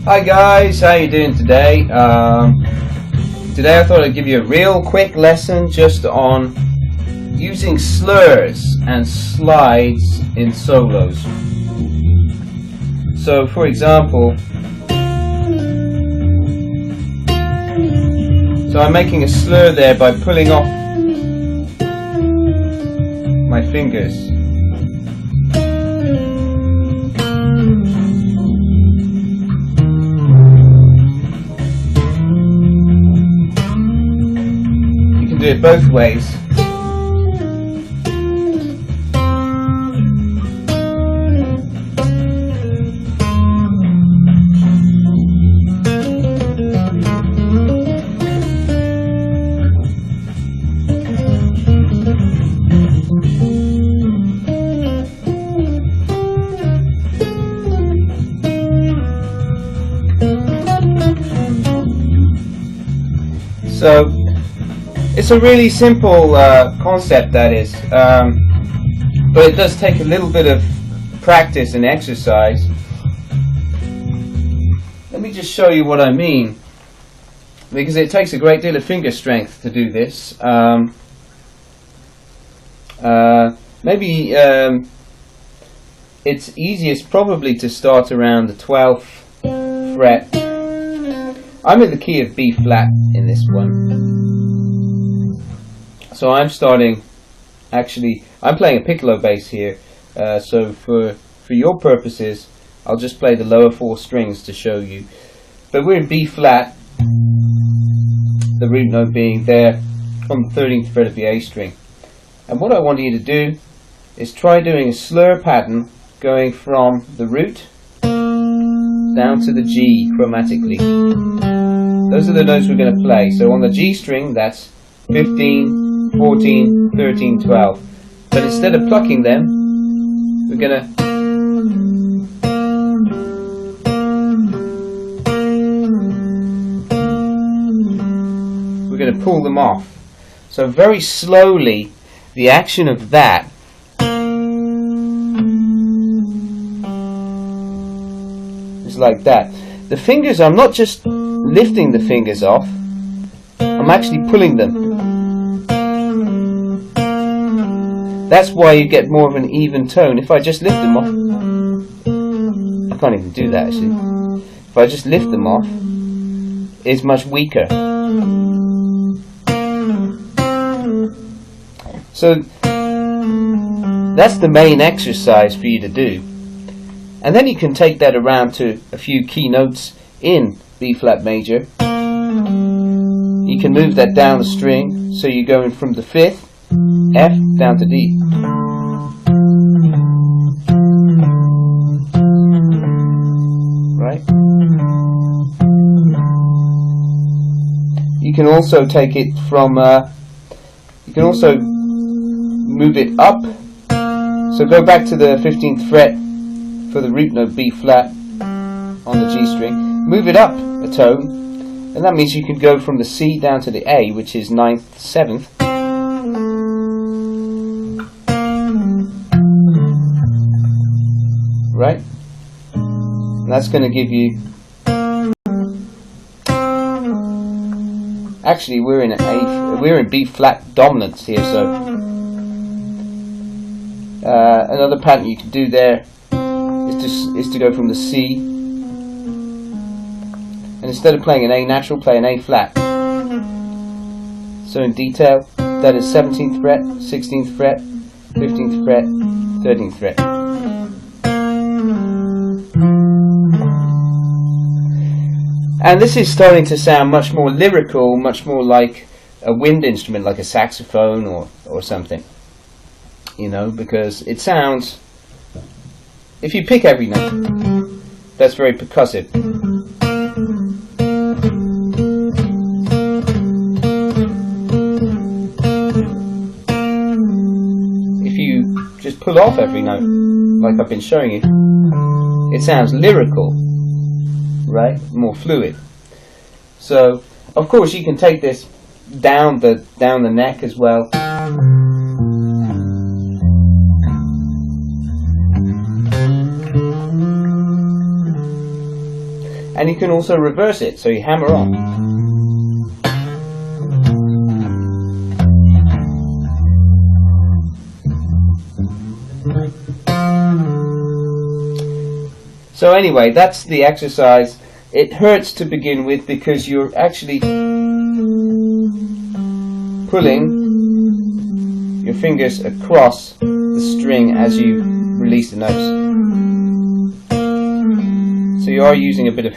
Hi guys, how you doing today? Today I thought I'd give you a real quick lesson just on using slurs and slides in solos. So for example, I'm making a slur there by pulling off my fingers. Do it both ways. So it's a really simple concept, that is, but it does take a little bit of practice and exercise. Let me just show you what I mean, because it takes a great deal of finger strength to do this. Maybe it's easiest probably to start around the 12th fret. I'm in the key of B flat in this one. So I'm starting, actually, I'm playing a piccolo bass here, so for your purposes, I'll just play the lower 4 strings to show you. But we're in B flat, the root note being there on the 13th fret of the A string. And what I want you to do is try doing a slur pattern going from the root down to the G chromatically. Those are the notes we're going to play. So on the G string, that's 15, 14, 13, 12. But instead of plucking them, we're gonna pull them off. So very slowly, the action of that is like that. The fingers, I'm not just lifting the fingers off, I'm actually pulling them. That's why you get more of an even tone. If I just lift them off, I can't even do that actually. If I just lift them off, it's much weaker. So that's the main exercise for you to do. And then you can take that around to a few key notes in B flat major. You can move that down the string, so you're going from the 5th F down to D. Right? You can also take it from, you can also move it up. So go back to the 15th fret for the root note B flat on the G string. Move it up a tone, and that means you can go from the C down to the A, which is 9th, 7th. Right? And that's going to give you, actually we're in B flat dominance here, so another pattern you can do there is to go from the C, and instead of playing an A natural, play an A flat. So in detail, that is 17th fret, 16th fret, 15th fret, 13th fret. And this is starting to sound much more lyrical, much more like a wind instrument, like a saxophone or something. You know, because it sounds, if you pick every note, that's very percussive. If you just pull off every note, like I've been showing you, it sounds lyrical. Right, more fluid. So, of course, you can take this down the neck as well. And you can also reverse it, so you hammer on. So anyway, that's the exercise. It hurts to begin with because you're actually pulling your fingers across the string as you release the notes. So you are using a bit of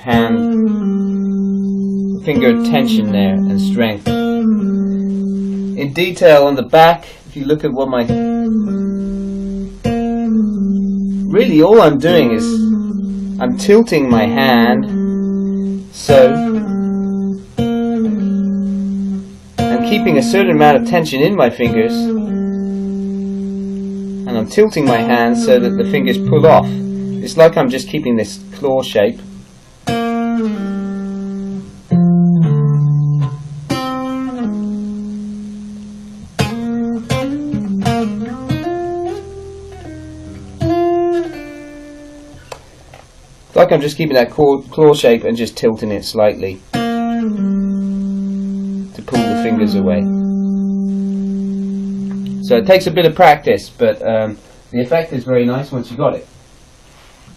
finger tension there and strength. In detail on the back, if you look at what really all I'm doing is I'm tilting my hand so I'm keeping a certain amount of tension in my fingers, and I'm tilting my hand so that the fingers pull off. It's like I'm just keeping this claw shape. Like I'm just keeping that claw shape and just tilting it slightly to pull the fingers away. So it takes a bit of practice, but the effect is very nice once you got it.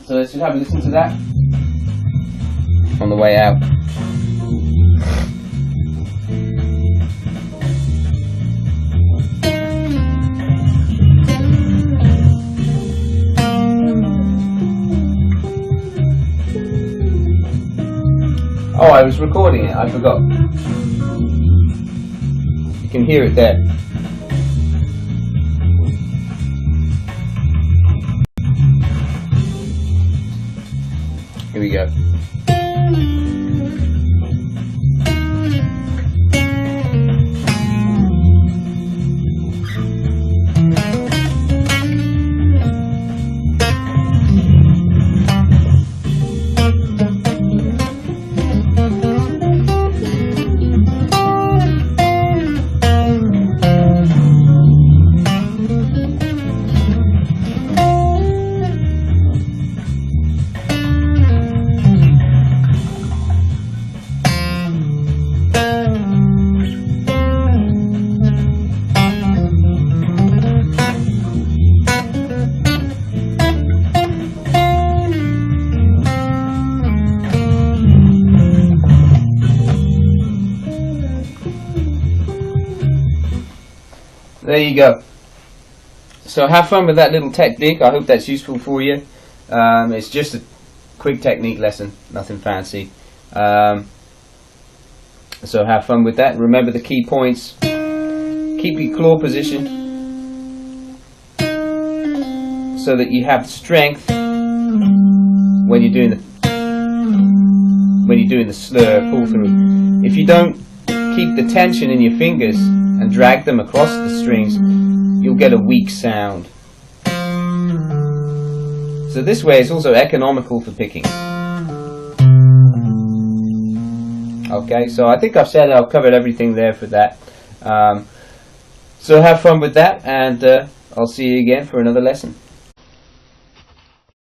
So let's just have a listen to that on the way out. Oh, I was recording it, I forgot. You can hear it there. Here we go. There you go. So have fun with that little technique. I hope that's useful for you. It's just a quick technique lesson, nothing fancy. So have fun with that. Remember the key points. Keep your claw position so that you have strength when you're doing the slur pull through. If you don't keep the tension in your fingers and drag them across the strings, you'll get a weak sound. So this way it's also economical for picking. Okay, so I think I've covered everything there for that. So have fun with that, and I'll see you again for another lesson.